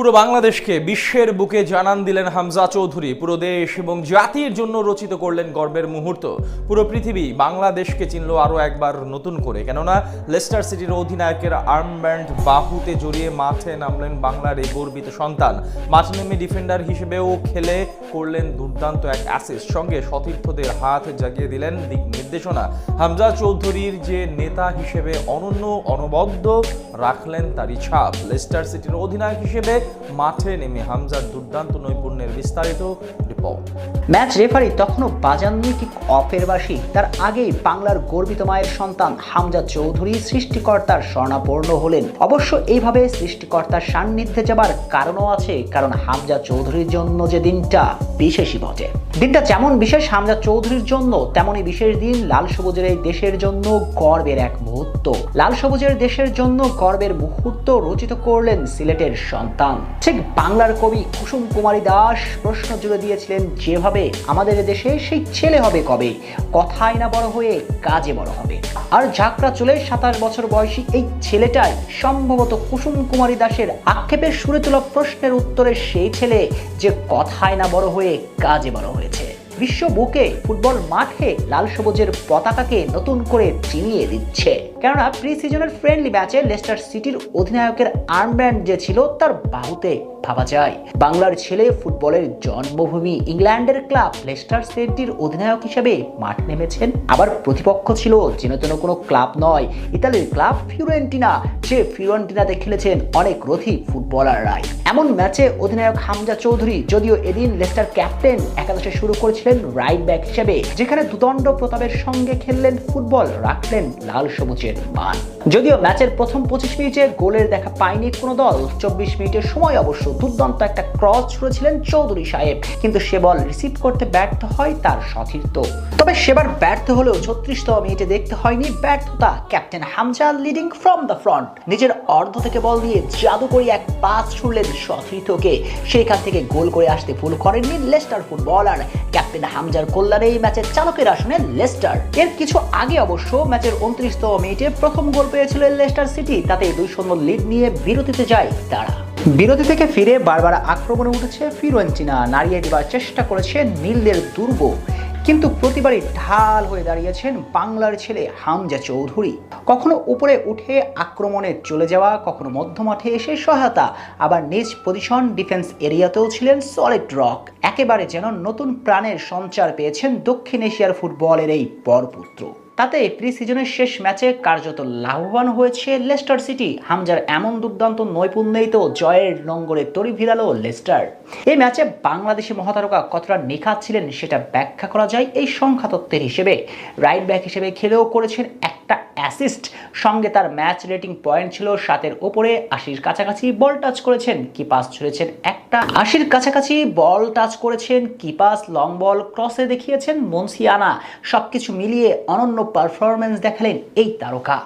পুরো বাংলাদেশকে বিশ্বের বুকে জানান দিলেন হামজা চৌধুরী। পুরো দেশ এবং জাতির জন্য রচিত করলেন গর্বের মুহূর্ত। পুরো পৃথিবী বাংলাদেশকে চিনল আরও একবার নতুন করে, কেননা লেস্টার সিটির অধিনায়কের আর্মব্যান্ড বাহুতে জড়িয়ে মাঠে নামলেন বাংলার এই গর্বিত সন্তান। মাঠে নেমে ডিফেন্ডার হিসেবেও খেলে করলেন দুর্দান্ত এক অ্যাসিস্ট, সঙ্গে সতীর্থদের হাত জাগিয়ে দিলেন দিক নির্দেশনা। হামজা চৌধুরীর যে নেতা হিসেবে অনন্য অনবদ্য রাখলেন তারই ছাপ। লেস্টার সিটির অধিনায়ক হিসেবে মাঠে নেমে হামজার দুর্দান্ত নৈপুণ্যের বিস্তারিত রিপোর্ট। ম্যাচ রেফারি তখনও বাজাননি কিক অফের বাঁশি। তার আগেই বাংলার গর্বিত মায়ের সন্তান হামজা চৌধুরী সৃষ্টিকর্তার স্বর্ণাপন্ন হলেন। অবশ্য এইভাবে সৃষ্টিকর্তার সান্নিধ্যে যাবার কারণও আছে, কারণ হামজা চৌধুরীর জন্য যে দিনটা বিশেষই বটে। দিনটা যেমন বিশেষ হামজা চৌধুরীর জন্য, তেমনই বিশেষ দিন লাল সবুজের এই দেশের জন্য গর্বের এক মুহূর্ত। লাল সবুজের দেশের জন্য গর্বের মুহূর্ত রচিত করলেন সিলেটের সন্তান। ঠিক বাংলার কবি কুসুম কুমারী দাস প্রশ্ন জুড়ে দিয়েছিলেন যেভাবে, আমাদের দেশে সেই ছেলে হবে কবে, কথায় না বড় হয়ে কাজে বড় হবে। আর ঝাঁকড়া চুলে 27 বছর বয়সী এই ছেলেটাই সম্ভবত কুসুম কুমারী দাসের আক্ষেপের সুরে তোলা প্রশ্নের উত্তরে সেই ছেলে যে কথায় না বড় হয়ে কাজে বড় হয়েছে। বিশ্ব বুকে ফুটবল মাঠে লাল সবুজের পতাকাকে নতুন করে চিনিয়ে দিচ্ছে। কেননা প্রি সিজনের ফ্রেন্ডলি ম্যাচে লেস্টার সিটির অধিনায়কের আর্মব্যান্ড যে ছিল তার বাহুতে ভাবা যায়। বাংলার ছেলে, ফুটবলের জন্মভূমি ইংল্যান্ডের ক্লাব লেস্টার সিটির অধিনায়ক হিসেবে মাঠ নেমেছেন। আবার প্রতিপক্ষ ছিল যেন তেন কোনো ক্লাব নয়, ইতালির ক্লাব ফিওরেন্টিনা। যে ফিওরেন্টিনাতে খেলেছেন অনেক রথী ফুটবলাররাই। এমন ম্যাচে অধিনায়ক হামজা চৌধুরী, যদিও এদিন লেস্টার ক্যাপ্টেন একাদশে শুরু করেছিলেন রাইট ব্যাক হিসেবে, যেখানে দুদণ্ড প্রতাপের সঙ্গে খেললেন ফুটবল, রাখলেন লাল সবুজের মান। যদিও ম্যাচের প্রথম 25 মিনিটে গোলের দেখা পায়নি কোনো দল, 24 মিনিটের সময় অবশ্য দুর্দান্ত একটা ক্রস ছুড়েছিলেন চৌধুরী সাহেব, কিন্তু সে বল রিসিভ করতে ব্যর্থ হয় তার সতীর্থ। তবে সেবার ব্যর্থ হলেও 36তম মিনিটে দেখতে হয়নি ব্যর্থতা। Captain Hamza leading from the front নিজের অর্ধ থেকে বল দিয়ে জাদুকরি এক পাস ছুড়লেন সতীর্থকে। সেইখান থেকে গোল করে আসতে ভুল করেননি লেস্টার ফুটবলার। ক্যাপ্টেন হামজার কল্যাণে এই ম্যাচের চালকের আসনে লেস্টার। এর কিছু আগে অবশ্য ম্যাচের 29তম মিনিটে প্রথম গোল পেয়েছিল লেস্টার সিটি, তাতে 2-0 লিড নিয়ে বিরতিতে যায় তারা। বিরতি থেকে ফিরে বারবার আক্রমণে উঠেছে ফিওরেন্টিনা, নাড়িয়ে দেওয়ার চেষ্টা করেছে নীলদের দুর্গ, কিন্তু প্রতিবারই ঢাল হয়ে দাঁড়িয়েছেন বাংলার ছেলে হামজা চৌধুরী। কখনো উপরে উঠে আক্রমণে চলে যাওয়া, কখনো মধ্যমাঠে এসে সহায়তা, আবার নিজ পজিশন ডিফেন্স এরিয়াতেও ছিলেন সলিড রক। একেবারে যেন নতুন প্রাণের সঞ্চার পেয়েছেন দক্ষিণ এশিয়ার ফুটবলের এই বরপুত্র। তাতে প্রি সিজনের শেষ ম্যাচে কার্যত লাভবান হয়েছে লেস্টার সিটি। হামজার এমন দুর্দান্ত নৈপুণ্যেই তো জয়ের নোঙ্গরে তরি ভিড়ালো লেস্টার। এই ম্যাচে বাংলাদেশি মহাতারকা কতটা নিখাত ছিলেন সেটা ব্যাখ্যা করা যায় এই সংখ্যাতত্ত্বের হিসেবে। রাইট ব্যাক হিসেবে খেলেও করেছেন একটা অ্যাসিস্ট, সঙ্গে তার ম্যাচ রেটিং পয়েন্ট ছিল 7-এর উপরে। 80-র কাছাকাছি বল টাচ করেছেন, কি পাস ছুড়েছেন একটা। 80-র কাছাকাছি বল টাচ করেছেন, কি পাস, লং বল, ক্রসে দেখিয়েছেন মনসিয়ানা। সবকিছু মিলিয়ে অনন্য পারফরমেন্স দেখালেন এই তারকা।